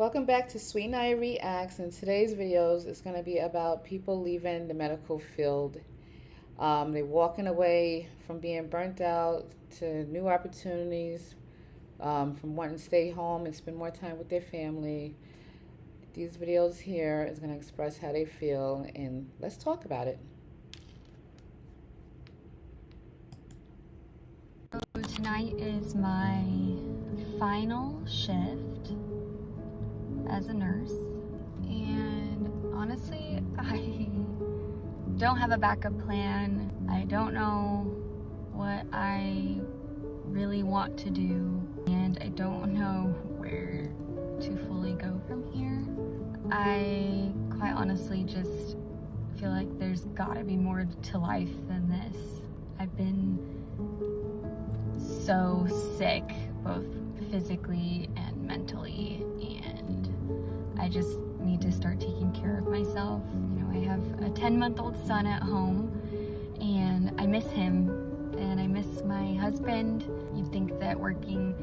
Welcome back to Sweet Naya Reacts, and today's videos is going to be about people leaving the medical field. They're walking away from being burnt out to new opportunities, from wanting to stay home and spend more time with their family. These videos here is going to express how they feel, and let's talk about it. So tonight is my final shift as a nurse, and honestly, I don't have a backup plan. I don't know what I really want to do, and I don't know where to fully go from here. I quite honestly just feel like there's gotta be more to life than this. I've been so sick, both physically and mentally, and I just need to start taking care of myself. You know, I have a 10-month-old son at home, and I miss him, and I miss my husband. You'd think that working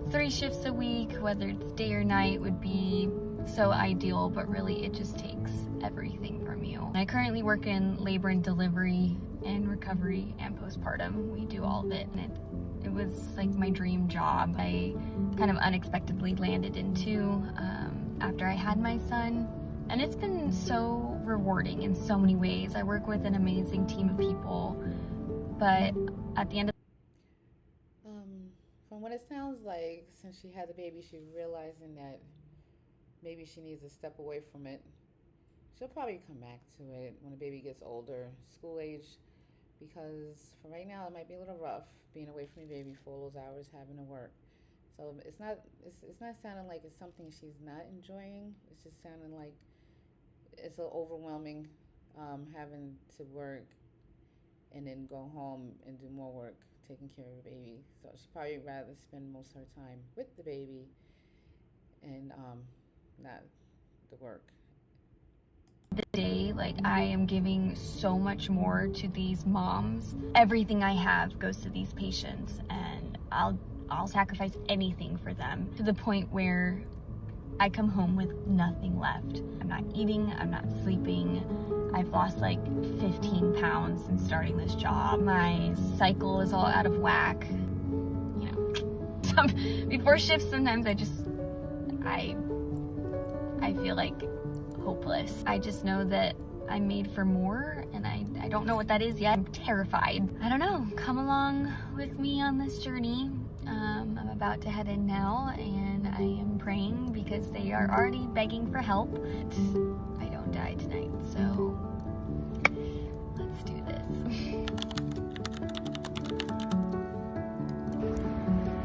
3 shifts a week, whether it's day or night, would be so ideal, but really it just takes everything from you. I currently work in labor and delivery and recovery and postpartum. We do all of it, and it was like my dream job. I kind of unexpectedly landed into after I had my son, and it's been so rewarding in so many ways. I work with an amazing team of people, but at the end of From what it sounds like, since she had the baby, she's realizing that maybe she needs to step away from it. She'll probably come back to it when the baby gets older, school age, because for right now it might be a little rough being away from your baby for all those hours having to work. So it's not sounding like it's something she's not enjoying. It's just sounding like it's a overwhelming, having to work and then go home and do more work taking care of the baby. So she'd probably rather spend most of her time with the baby and not the work. the day, like, I am giving so much more to these moms. Everything I have goes to these patients, and I'll sacrifice anything for them, to the point where I come home with nothing left. I'm not eating, I'm not sleeping. I've lost like 15 pounds since starting this job. My cycle is all out of whack. You know, before shifts, sometimes I feel like hopeless. I just know that I'm made for more, and I don't know what that is yet. I'm terrified. I don't know. Come along with me on this journey. I'm about to head in now, and I am praying because they are already begging for help. I don't die tonight, so let's do this.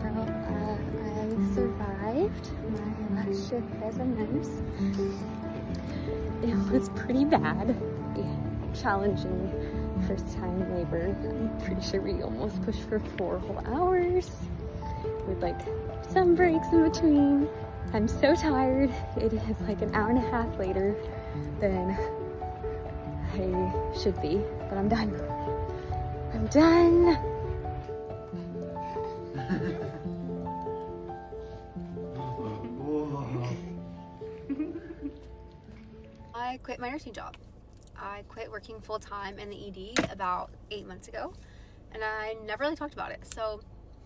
Well, I survived my last shift as a nurse. It was pretty bad. Challenging first time labor. I'm pretty sure we almost pushed for 4 whole hours with like some breaks in between. I'm so tired. It is like an hour and a half later than I should be, but I'm done. I'm done. I quit my nursing job. I quit working full-time in the ED about 8 months ago, and I never really talked about it. So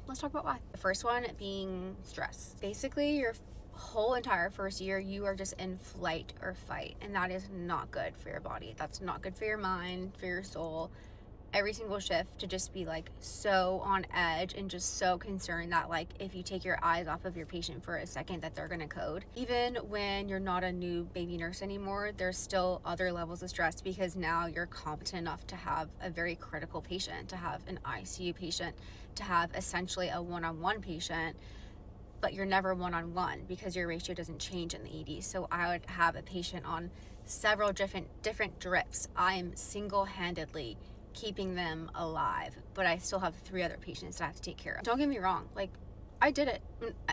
let's talk about why. The first one being stress. Basically, your whole entire first year, you are just in flight or fight, and that is not good for your body. That's not good for your mind, for your soul. Every single shift to just be like so on edge and just so concerned that like if you take your eyes off of your patient for a second that they're gonna code. Even when you're not a new baby nurse anymore, there's still other levels of stress because now you're competent enough to have a very critical patient, to have an ICU patient, to have essentially a one-on-one patient, but you're never one-on-one because your ratio doesn't change in the ED. So I would have a patient on several different drips. I am single-handedly keeping them alive, but I still have 3 other patients that I have to take care of. Don't get me wrong, like I did it,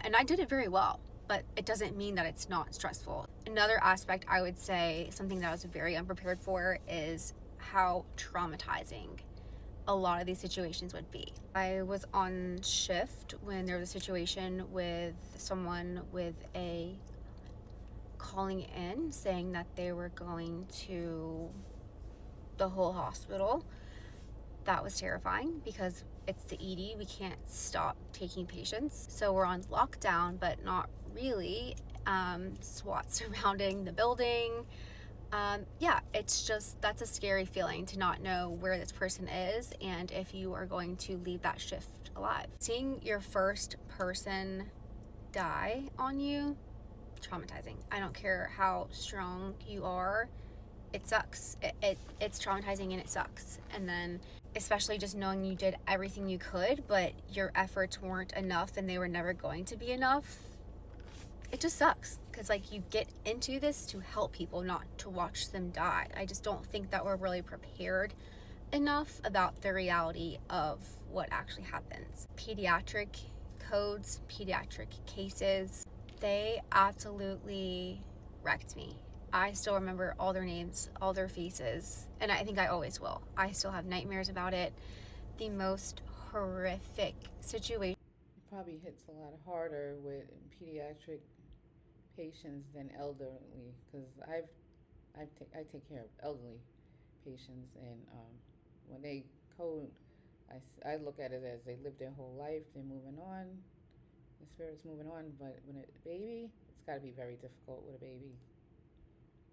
and I did it very well, but it doesn't mean that it's not stressful. Another aspect I would say, something that I was very unprepared for, is how traumatizing a lot of these situations would be. I was on shift when there was a situation with someone with a calling in saying that they were going to the whole hospital. That was terrifying because it's the ED. We can't stop taking patients. So we're on lockdown, but not really. SWAT surrounding the building. Yeah, it's just, that's a scary feeling to not know where this person is and if you are going to leave that shift alive. Seeing your first person die on you, traumatizing. I don't care how strong you are, it sucks. It's traumatizing and it sucks. And then especially just knowing you did everything you could, but your efforts weren't enough and they were never going to be enough. It just sucks because like you get into this to help people, not to watch them die. I just don't think that we're really prepared enough about the reality of what actually happens. Pediatric codes, pediatric cases, they absolutely wrecked me. I still remember all their names, all their faces, and I think I always will. I still have nightmares about it. The most horrific situation. It probably hits a lot harder with pediatric patients than elderly, because I take care of elderly patients, and when they code, I look at it as they live their whole life, they're moving on, the spirit's moving on. But when a baby, it's got to be very difficult with a baby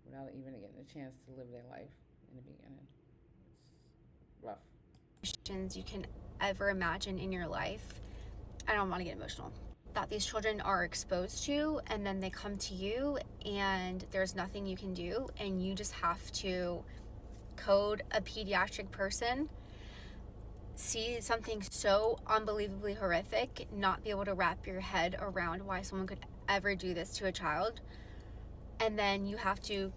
without even getting a chance to live their life in the beginning. It's rough. You can ever imagine in your life. I don't want to get emotional. That these children are exposed to, and then they come to you and there's nothing you can do, and you just have to code a pediatric person, see something so unbelievably horrific, not be able to wrap your head around why someone could ever do this to a child, and then you have to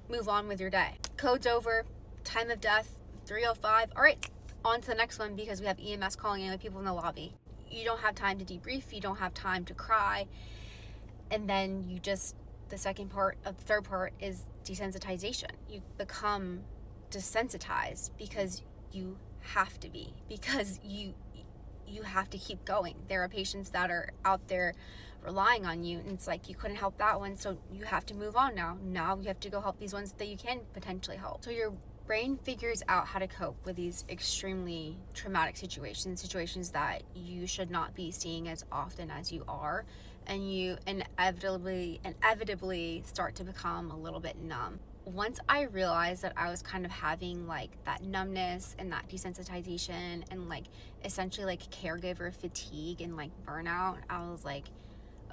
move on with your day. Code's over, time of death 3:05. All right, on to the next one because we have EMS calling in with people in the lobby. You don't have time to debrief, you don't have time to cry, and then you just, the third part is desensitization. You become desensitized because you have to be, because you have to keep going. There are patients that are out there relying on you, and it's like you couldn't help that one, so you have to move on now you have to go help these ones that you can potentially help. So your brain figures out how to cope with these extremely traumatic situations that you should not be seeing as often as you are, and you inevitably start to become a little bit numb. Once I realized that I was kind of having like that numbness and that desensitization and like essentially like caregiver fatigue and like burnout, I was like,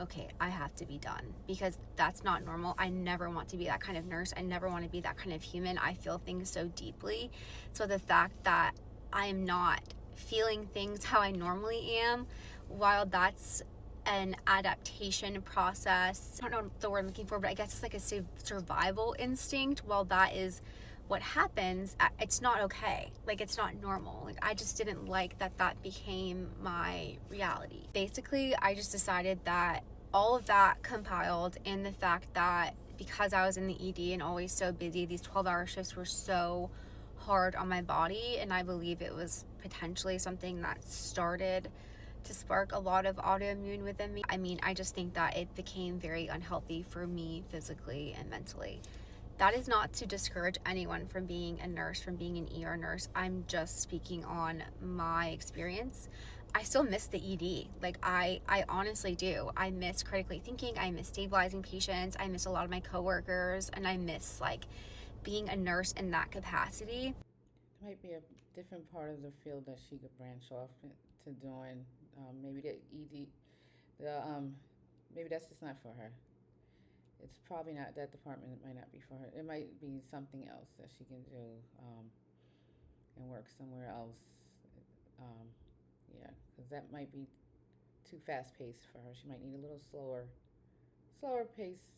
okay, I have to be done, because that's not normal. I never want to be that kind of nurse. I never want to be that kind of human. I feel things so deeply. So the fact that I'm not feeling things how I normally am, while that's an adaptation process, I don't know the word I'm looking for, but I guess it's like a survival instinct, while that is what happens, it's not okay. Like, it's not normal. Like, I just didn't like that became my reality. Basically, I just decided that all of that compiled, and the fact that because I was in the ED and always so busy, these 12-hour shifts were so hard on my body, and I believe it was potentially something that started to spark a lot of autoimmune within me. I mean, I just think that it became very unhealthy for me physically and mentally. That is not to discourage anyone from being a nurse, from being an ER nurse. I'm just speaking on my experience. I still miss the ED. Like, I honestly do. I miss critically thinking. I miss stabilizing patients. I miss a lot of my coworkers, and I miss like being a nurse in that capacity. There might be a different part of the field that she could branch off to doing. Maybe the ED, maybe that's just not for her. It's probably not, that department might not be for her. It might be something else that she can do and work somewhere else. Yeah, because that might be too fast paced for her. She might need a little slower pace.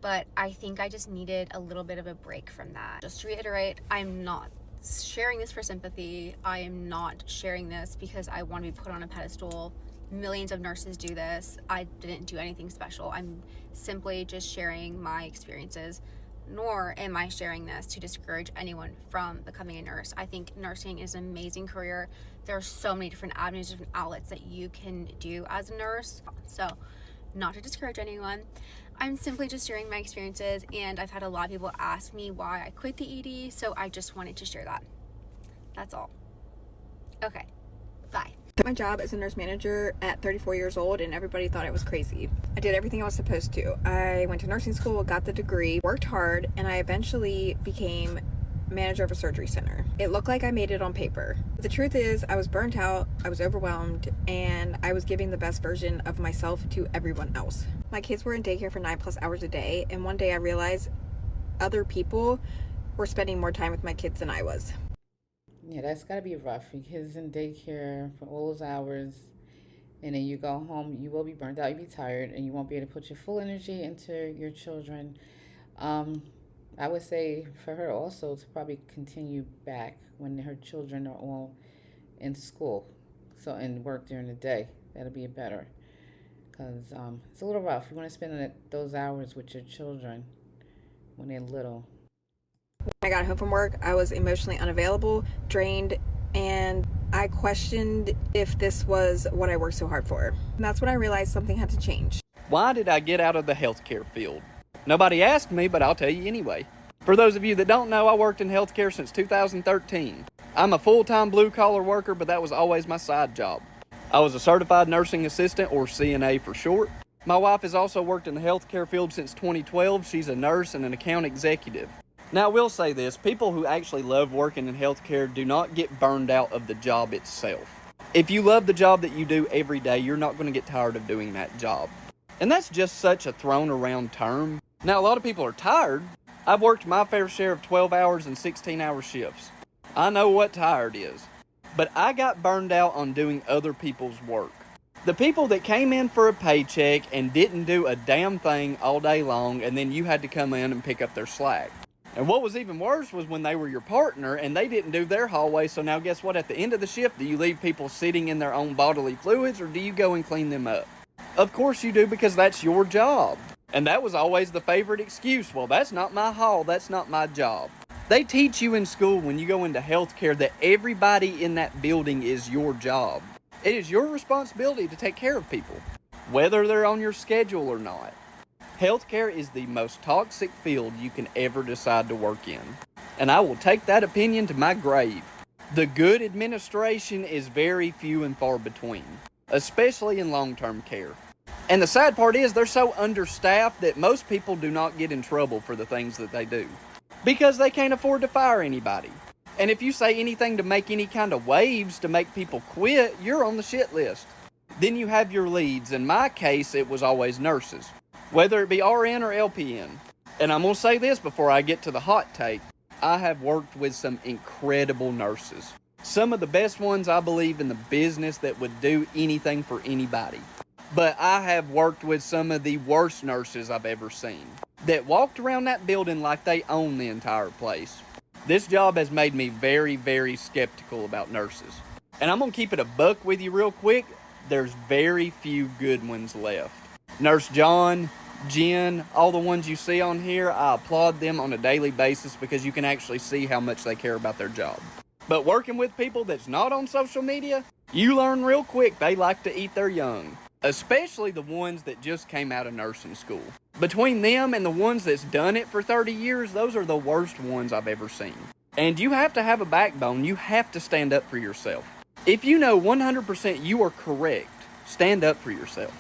But I think I just needed a little bit of a break from that. Just to reiterate, I'm not sharing this for sympathy. I am not sharing this because I want to be put on a pedestal. Millions of nurses do this. I didn't do anything special. I'm simply just sharing my experiences, nor am I sharing this to discourage anyone from becoming a nurse. I think nursing is an amazing career. There are so many different avenues, different outlets that you can do as a nurse. So, not to discourage anyone, I'm simply just sharing my experiences, and I've had a lot of people ask me why I quit the ED, so I just wanted to share that. That's all. Okay, bye. Took my job as a nurse manager at 34 years old, and everybody thought I was crazy. I did everything I was supposed to. I went to nursing school, got the degree, worked hard, and I eventually became manager of a surgery center. It looked like I made it on paper. But the truth is, I was burnt out, I was overwhelmed, and I was giving the best version of myself to everyone else. My kids were in daycare for 9+ hours a day, and one day I realized other people were spending more time with my kids than I was. Yeah, that's got to be rough. Your kids in daycare for all those hours, and then you go home, you will be burnt out, you'll be tired, and you won't be able to put your full energy into your children. Um, I would say for her also to probably continue back when her children are all in school, so and work during the day. That'll be better because it's a little rough. You want to spend those hours with your children when they're little. When I got home from work, I was emotionally unavailable, drained, and I questioned if this was what I worked so hard for. And that's when I realized something had to change. Why did I get out of the healthcare field? Nobody asked me, but I'll tell you anyway. For those of you that don't know, I worked in healthcare since 2013. I'm a full-time blue-collar worker, but that was always my side job. I was a certified nursing assistant, or CNA for short. My wife has also worked in the healthcare field since 2012. She's a nurse and an account executive. Now, I will say this, people who actually love working in healthcare do not get burned out of the job itself. If you love the job that you do every day, you're not going to get tired of doing that job. And that's just such a thrown around term. Now, a lot of people are tired. I've worked my fair share of 12 hours and 16-hour shifts. I know what tired is. But I got burned out on doing other people's work. The people that came in for a paycheck and didn't do a damn thing all day long, and then you had to come in and pick up their slack. And what was even worse was when they were your partner and they didn't do their hallway, so now guess what? At the end of the shift, do you leave people sitting in their own bodily fluids, or do you go and clean them up? Of course you do, because that's your job. And that was always the favorite excuse. Well, that's not my hall, that's not my job. They teach you in school when you go into healthcare that everybody in that building is your job. It is your responsibility to take care of people, whether they're on your schedule or not. Healthcare is the most toxic field you can ever decide to work in. And I will take that opinion to my grave. The good administration is very few and far between, especially in long-term care. And the sad part is they're so understaffed that most people do not get in trouble for the things that they do, because they can't afford to fire anybody. And if you say anything to make any kind of waves to make people quit, you're on the shit list. Then you have your leads. In my case, it was always nurses, whether it be RN or LPN. And I'm going to say this before I get to the hot take. I have worked with some incredible nurses. Some of the best ones I believe in the business that would do anything for anybody. But I have worked with some of the worst nurses I've ever seen, that walked around that building like they own the entire place. This job has made me very, very skeptical about nurses. And I'm going to keep it a buck with you real quick. There's very few good ones left. Nurse John, Jen, all the ones you see on here, I applaud them on a daily basis because you can actually see how much they care about their job. But working with people that's not on social media, you learn real quick they like to eat their young. Especially the ones that just came out of nursing school. Between them and the ones that's done it for 30 years, those are the worst ones I've ever seen. And you have to have a backbone. You have to stand up for yourself. If you know 100% you are correct, stand up for yourself.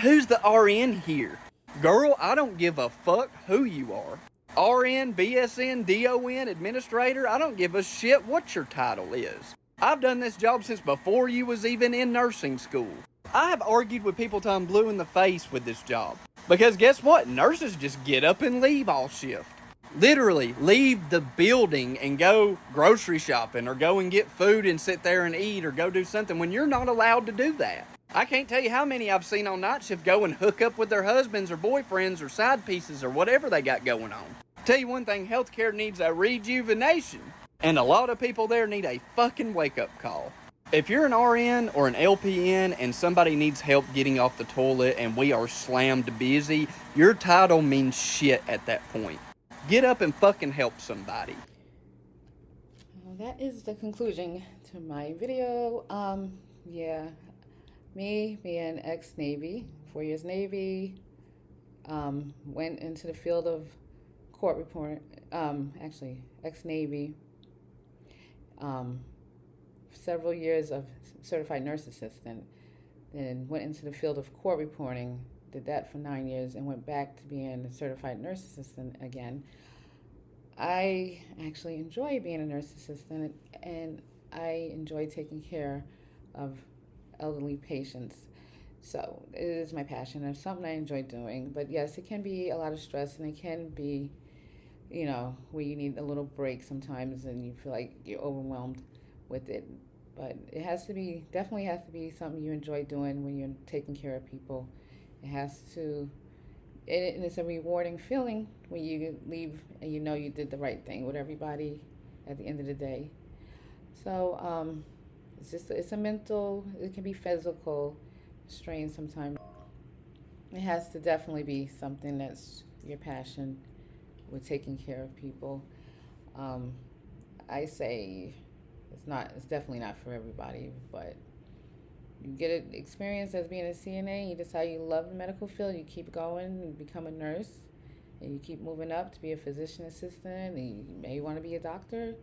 Who's the RN here? Girl, I don't give a fuck who you are. RN, BSN, DON, administrator, I don't give a shit what your title is. I've done this job since before you was even in nursing school. I have argued with people till I'm blue in the face with this job. Because guess what? Nurses just get up and leave all shift. Literally, leave the building and go grocery shopping or go and get food and sit there and eat or go do something when you're not allowed to do that. I can't tell you how many I've seen on night shift go and hook up with their husbands or boyfriends or side pieces or whatever they got going on. Tell you one thing, healthcare needs a rejuvenation. And a lot of people there need a fucking wake-up call. If you're an RN or an LPN and somebody needs help getting off the toilet and we are slammed busy, your title means shit at that point. Get up and fucking help somebody. Well, that is the conclusion to my video. Yeah, me being ex-Navy, 4 years Navy, Went into the field of court report, actually ex-Navy, several years of certified nurse assistant, then went into the field of court reporting, did that for 9 years, and went back to being a certified nurse assistant again. I actually enjoy being a nurse assistant, and I enjoy taking care of elderly patients. So it is my passion. It's something I enjoy doing. But yes, it can be a lot of stress, and it can be, where you need a little break sometimes and you feel like you're overwhelmed with it. But it definitely has to be something you enjoy doing when you're taking care of people. It has to, and it's a rewarding feeling when you leave and you did the right thing with everybody at the end of the day. So it's a mental, it can be physical strain sometimes. It has to definitely be something that's your passion with taking care of people. I say it's definitely not for everybody, but you get an experience as being a CNA, you decide you love the medical field, you keep going and become a nurse, and you keep moving up to be a physician assistant, and you may want to be a doctor.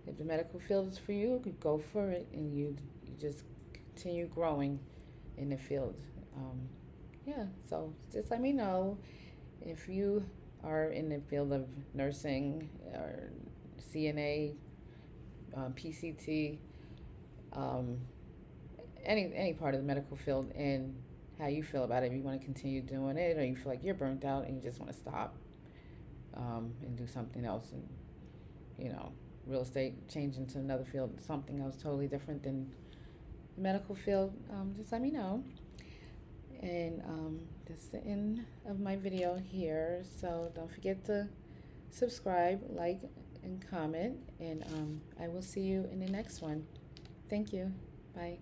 If the medical field is for you, go for it, and you just continue growing in the field. So just let me know if you are in the field of nursing or CNA, PCT, any part of the medical field, and how you feel about it. If you want to continue doing it, or you feel like you're burnt out and you just want to stop and do something else, and real estate, change into another field, something else totally different than the medical field, just let me know. And that's the end of my video here. So don't forget to subscribe, like, and comment, and I will see you in the next one. Thank you. Bye.